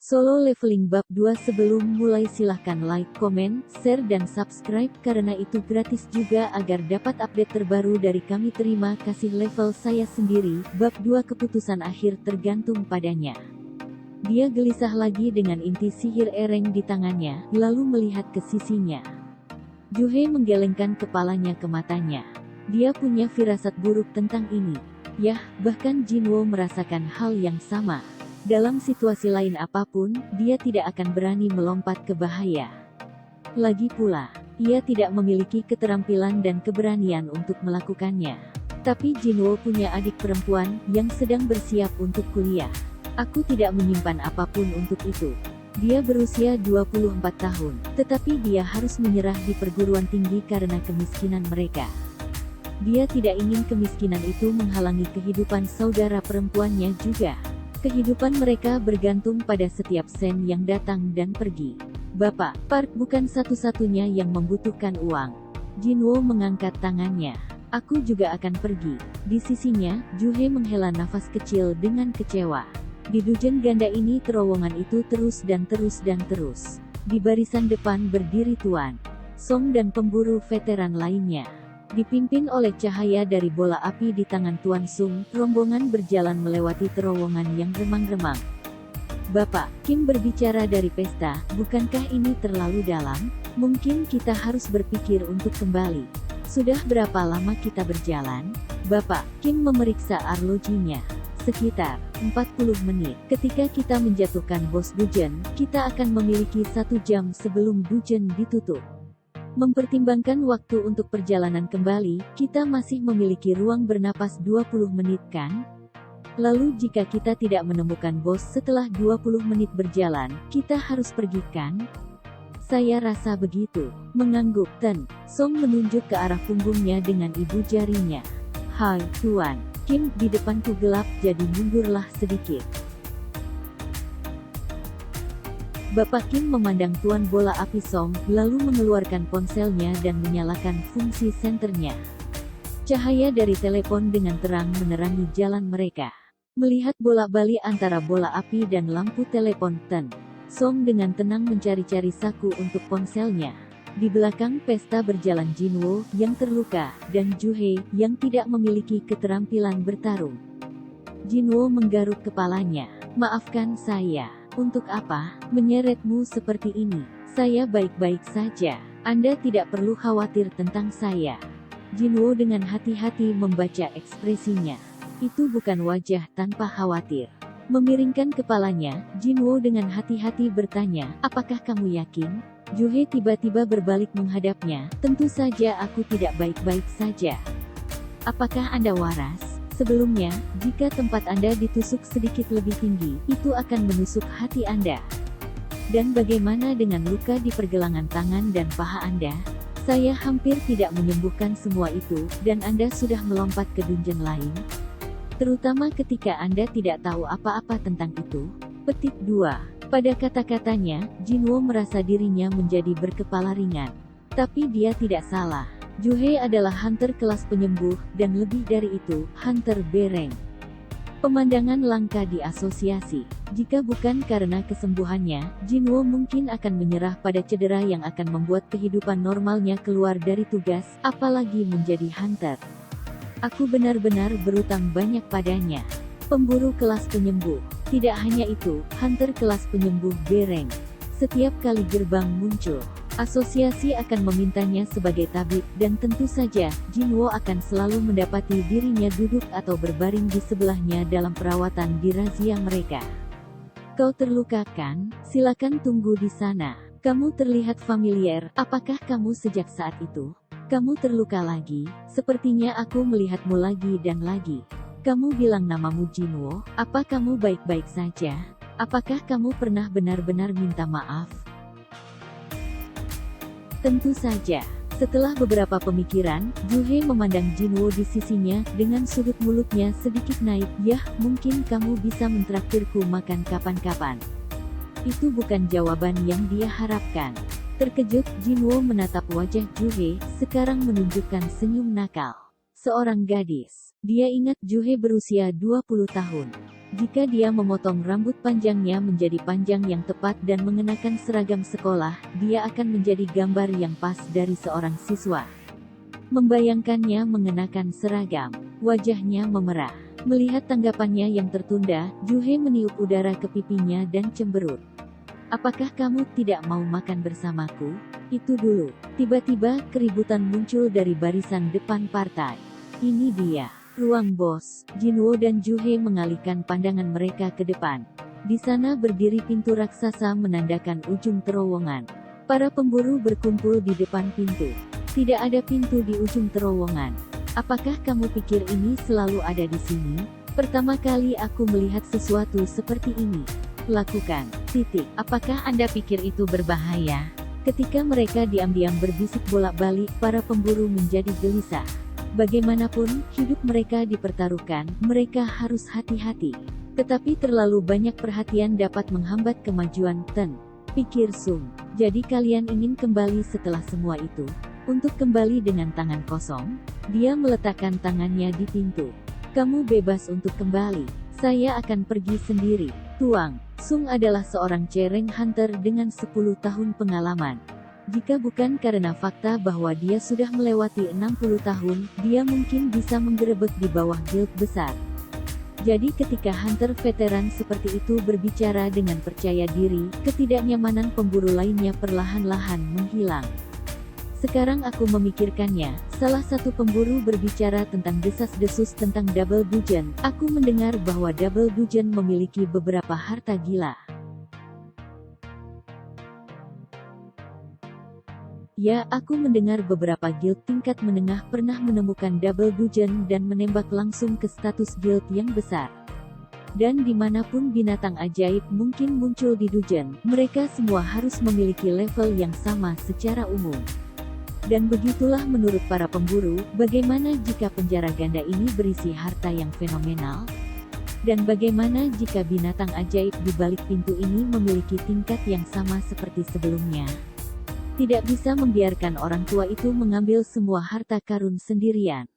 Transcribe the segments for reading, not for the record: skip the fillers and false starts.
Solo Leveling Bab 2. Sebelum mulai silahkan like, komen, share dan subscribe karena itu gratis juga agar dapat update terbaru dari kami. Terima kasih. Level saya sendiri, Bab 2 keputusan akhir tergantung padanya. Dia gelisah lagi dengan inti sihir ereng di tangannya, lalu melihat ke sisinya. Juhe menggelengkan kepalanya ke matanya. Dia punya firasat buruk tentang ini. Yah, bahkan Jinwo merasakan hal yang sama. Dalam situasi lain apapun, dia tidak akan berani melompat ke bahaya. Lagi pula, ia tidak memiliki keterampilan dan keberanian untuk melakukannya. Tapi Jinwo punya adik perempuan yang sedang bersiap untuk kuliah. Aku tidak menyimpan apapun untuk itu. Dia berusia 24 tahun, tetapi dia harus menyerah di perguruan tinggi karena kemiskinan mereka. Dia tidak ingin kemiskinan itu menghalangi kehidupan saudara perempuannya juga. Kehidupan mereka bergantung pada setiap sen yang datang dan pergi. Bapak, Park bukan satu-satunya yang membutuhkan uang. Jinwo mengangkat tangannya. Aku juga akan pergi. Di sisinya, Juhe menghela nafas kecil dengan kecewa. Di dujen ganda ini terowongan itu terus dan terus dan terus. Di barisan depan berdiri Tuan Song dan pemburu veteran lainnya. Dipimpin oleh cahaya dari bola api di tangan Tuan Sung, rombongan berjalan melewati terowongan yang remang-remang. Bapak, Kim berbicara dari pesta, bukankah ini terlalu dalam? Mungkin kita harus berpikir untuk kembali. Sudah berapa lama kita berjalan? Bapak, Kim memeriksa arlojinya. Sekitar 40 menit. Ketika kita menjatuhkan bos dujen, kita akan memiliki 1 jam sebelum dujen ditutup. Mempertimbangkan waktu untuk perjalanan kembali, kita masih memiliki ruang bernapas 20 menit kan? Lalu jika kita tidak menemukan bos setelah 20 menit berjalan, kita harus pergi kan? Saya rasa begitu. Mengangguk, Ten Song menunjuk ke arah punggungnya dengan ibu jarinya. Hai, Tuan Kim, di depanku gelap, jadi mundurlah sedikit. Bapak Kim memandang Tuan bola api Song, lalu mengeluarkan ponselnya dan menyalakan fungsi senternya. Cahaya dari telepon dengan terang menerangi jalan mereka. Melihat bolak-balik antara bola api dan lampu telepon, Ten Song dengan tenang mencari-cari saku untuk ponselnya. Di belakang pesta berjalan Jinwo, yang terluka, dan Juhe, yang tidak memiliki keterampilan bertarung. Jinwo menggaruk kepalanya. Maafkan saya. Untuk apa menyeretmu seperti ini? Saya baik-baik saja. Anda tidak perlu khawatir tentang saya. Jinwo dengan hati-hati membaca ekspresinya. Itu bukan wajah tanpa khawatir. Memiringkan kepalanya, Jinwo dengan hati-hati bertanya, apakah kamu yakin? Juhe tiba-tiba berbalik menghadapnya. Tentu saja aku tidak baik-baik saja. Apakah Anda waras? Sebelumnya, jika tempat Anda ditusuk sedikit lebih tinggi, itu akan menusuk hati Anda. Dan bagaimana dengan luka di pergelangan tangan dan paha Anda? Saya hampir tidak menyembuhkan semua itu, dan Anda sudah melompat ke dungeon lain. Terutama ketika Anda tidak tahu apa-apa tentang itu. Petik 2. Pada kata-katanya, Jinwo merasa dirinya menjadi berkepala ringan. Tapi dia tidak salah. Juhe adalah hunter kelas penyembuh, dan lebih dari itu, hunter bereng. Pemandangan langka di asosiasi. Jika bukan karena kesembuhannya, Jinwo mungkin akan menyerah pada cedera yang akan membuat kehidupan normalnya keluar dari tugas, apalagi menjadi hunter. Aku benar-benar berutang banyak padanya. Pemburu kelas penyembuh. Tidak hanya itu, hunter kelas penyembuh bereng. Setiap kali gerbang muncul, asosiasi akan memintanya sebagai tabib, dan tentu saja, Jinwo akan selalu mendapati dirinya duduk atau berbaring di sebelahnya dalam perawatan di razia mereka. Kau terluka kan? Silakan tunggu di sana. Kamu terlihat familiar, apakah kamu sejak saat itu? Kamu terluka lagi? Sepertinya aku melihatmu lagi dan lagi. Kamu bilang namamu Jinwo, apa kamu baik-baik saja? Apakah kamu pernah benar-benar minta maaf? Tentu saja. Setelah beberapa pemikiran, Juhe memandang Jinwo di sisinya, dengan sudut mulutnya sedikit naik. Yah, mungkin kamu bisa mentraktirku makan kapan-kapan. Itu bukan jawaban yang dia harapkan. Terkejut, Jinwo menatap wajah Juhe, sekarang menunjukkan senyum nakal. Seorang gadis. Dia ingat Juhe berusia 20 tahun. Jika dia memotong rambut panjangnya menjadi panjang yang tepat dan mengenakan seragam sekolah, dia akan menjadi gambar yang pas dari seorang siswa. Membayangkannya mengenakan seragam, wajahnya memerah. Melihat tanggapannya yang tertunda, Juhe meniup udara ke pipinya dan cemberut. Apakah kamu tidak mau makan bersamaku? Itu dulu. Tiba-tiba keributan muncul dari barisan depan partai. Ini dia. Ruang bos. Jinwo dan Juhe mengalihkan pandangan mereka ke depan. Di sana berdiri pintu raksasa menandakan ujung terowongan. Para pemburu berkumpul di depan pintu. Tidak ada pintu di ujung terowongan. Apakah kamu pikir ini selalu ada di sini? Pertama kali aku melihat sesuatu seperti ini. Lakukan. Apakah Anda pikir itu berbahaya? Ketika mereka diam-diam berbisik bolak-balik, para pemburu menjadi gelisah. Bagaimanapun, hidup mereka dipertaruhkan, mereka harus hati-hati. Tetapi terlalu banyak perhatian dapat menghambat kemajuan Ten. Pikir Sung. Jadi kalian ingin kembali setelah semua itu? Untuk kembali dengan tangan kosong? Dia meletakkan tangannya di pintu. Kamu bebas untuk kembali. Saya akan pergi sendiri. Tuang. Sung adalah seorang cereng hunter dengan 10 tahun pengalaman. Jika bukan karena fakta bahwa dia sudah melewati 60 tahun, dia mungkin bisa menggerebek di bawah guild besar. Jadi ketika hunter veteran seperti itu berbicara dengan percaya diri, ketidaknyamanan pemburu lainnya perlahan-lahan menghilang. Sekarang aku memikirkannya, salah satu pemburu berbicara tentang desas-desus tentang Double Guzhen. Aku mendengar bahwa Double Guzhen memiliki beberapa harta gila. Ya, aku mendengar beberapa guild tingkat menengah pernah menemukan Double Guzhen dan menembak langsung ke status guild yang besar. Dan dimanapun binatang ajaib mungkin muncul di Guzhen, mereka semua harus memiliki level yang sama secara umum. Dan begitulah menurut para pemburu, bagaimana jika penjara ganda ini berisi harta yang fenomenal? Dan bagaimana jika binatang ajaib di balik pintu ini memiliki tingkat yang sama seperti sebelumnya? Tidak bisa membiarkan orang tua itu mengambil semua harta karun sendirian.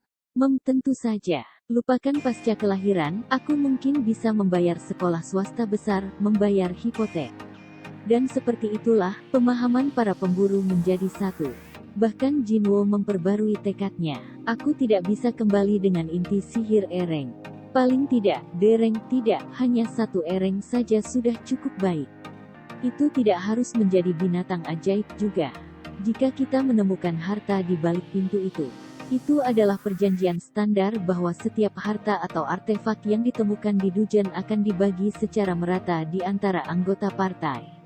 Tentu saja. Lupakan pasca kelahiran, aku mungkin bisa membayar sekolah swasta besar, membayar hipotek. Dan seperti itulah, pemahaman para pemburu menjadi satu. Bahkan Jinwo memperbarui tekadnya. Aku tidak bisa kembali dengan inti sihir ereng. Paling tidak, dereng tidak, hanya satu ereng saja sudah cukup baik. Itu tidak harus menjadi binatang ajaib juga. Jika kita menemukan harta di balik pintu itu adalah perjanjian standar bahwa setiap harta atau artefak yang ditemukan di Guzhen akan dibagi secara merata di antara anggota partai.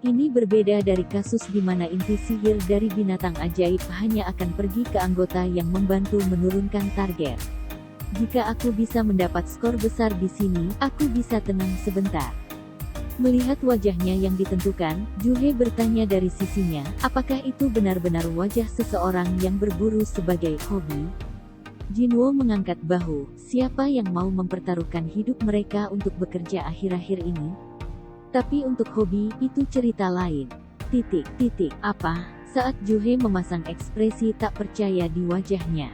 Ini berbeda dari kasus di mana inti sihir dari binatang ajaib hanya akan pergi ke anggota yang membantu menurunkan target. Jika aku bisa mendapat skor besar di sini, aku bisa tenang sebentar. Melihat wajahnya yang ditentukan, Juhe bertanya dari sisinya, apakah itu benar-benar wajah seseorang yang berburu sebagai hobi? Jinwo mengangkat bahu, siapa yang mau mempertaruhkan hidup mereka untuk bekerja akhir-akhir ini? Tapi untuk hobi, itu cerita lain. Apa? Saat Juhe memasang ekspresi tak percaya di wajahnya.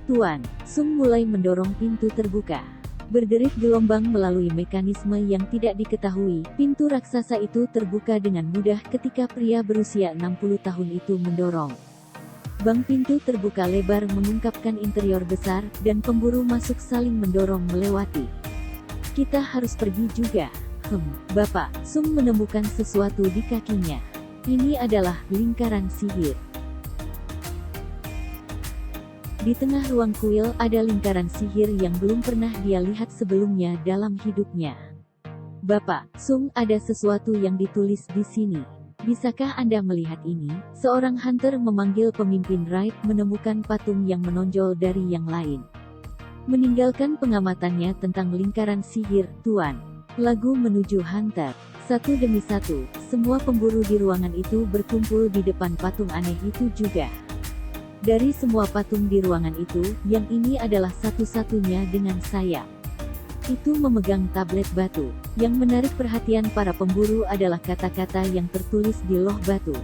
Tuan, Sung mulai mendorong pintu terbuka. Berderit gelombang melalui mekanisme yang tidak diketahui, pintu raksasa itu terbuka dengan mudah ketika pria berusia 60 tahun itu mendorong. Bang pintu terbuka lebar mengungkapkan interior besar, dan pemburu masuk saling mendorong melewati. Kita harus pergi juga. Bapak, Sung menemukan sesuatu di kakinya. Ini adalah lingkaran sihir. Di tengah ruang kuil, ada lingkaran sihir yang belum pernah dia lihat sebelumnya dalam hidupnya. Bapak, Sung, ada sesuatu yang ditulis di sini. Bisakah Anda melihat ini? Seorang hunter memanggil pemimpin raid menemukan patung yang menonjol dari yang lain. Meninggalkan pengamatannya tentang lingkaran sihir, Tuan. Lagu menuju hunter. Satu demi satu, semua pemburu di ruangan itu berkumpul di depan patung aneh itu juga. Dari semua patung di ruangan itu, yang ini adalah satu-satunya dengan sayap. Itu memegang tablet batu. Yang menarik perhatian para pemburu adalah kata-kata yang tertulis di loh batu.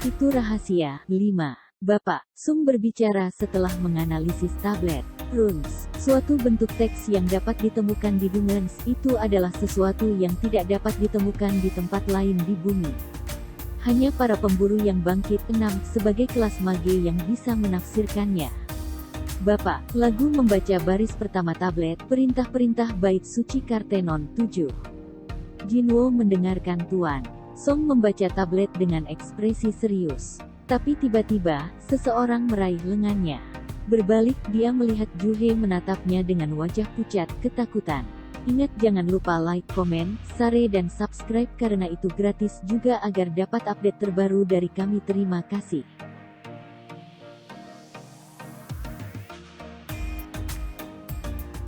Itu rahasia. 5. Bapak, Sung berbicara setelah menganalisis tablet. Runes, suatu bentuk teks yang dapat ditemukan di Dungeons, itu adalah sesuatu yang tidak dapat ditemukan di tempat lain di bumi. Hanya para pemburu yang bangkit 6 sebagai kelas mage yang bisa menafsirkannya. Bapak, lagu membaca baris pertama tablet, perintah-perintah bait suci Kartenon 7. Jinwo mendengarkan Tuan Song membaca tablet dengan ekspresi serius. Tapi tiba-tiba, seseorang meraih lengannya. Berbalik, dia melihat Juhe menatapnya dengan wajah pucat ketakutan. Ingat, jangan lupa like, komen, share dan subscribe karena itu gratis juga agar dapat update terbaru dari kami. Terima kasih.